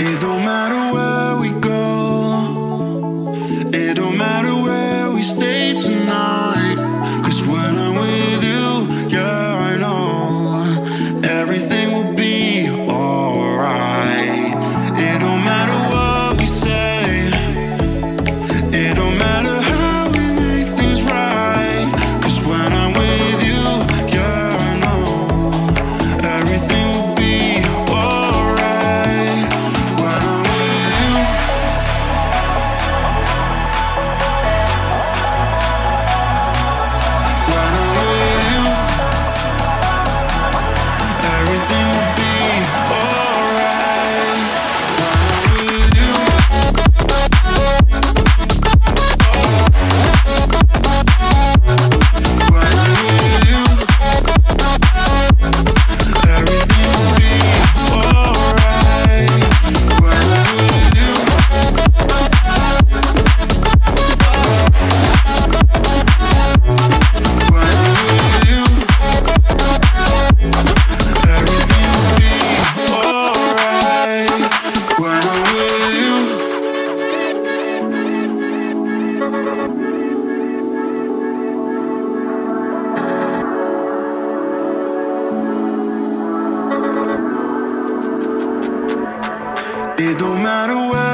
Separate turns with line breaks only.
It don't matter where we go, it don't matter where we stay tonight. 'Cause when I'm with you, yeah, I know everything will be alright. It don't matter what we say, it don't matter how we make things right. 'Cause when I'm with you, yeah, I know everything will be alright. When I'm with you, when I'm with you, everything will be alright. When I'm with you, when I'm with you, everything will be alright. When I'm with you, when I'm with you, everything will be alright. When I'm with you. It don't matter where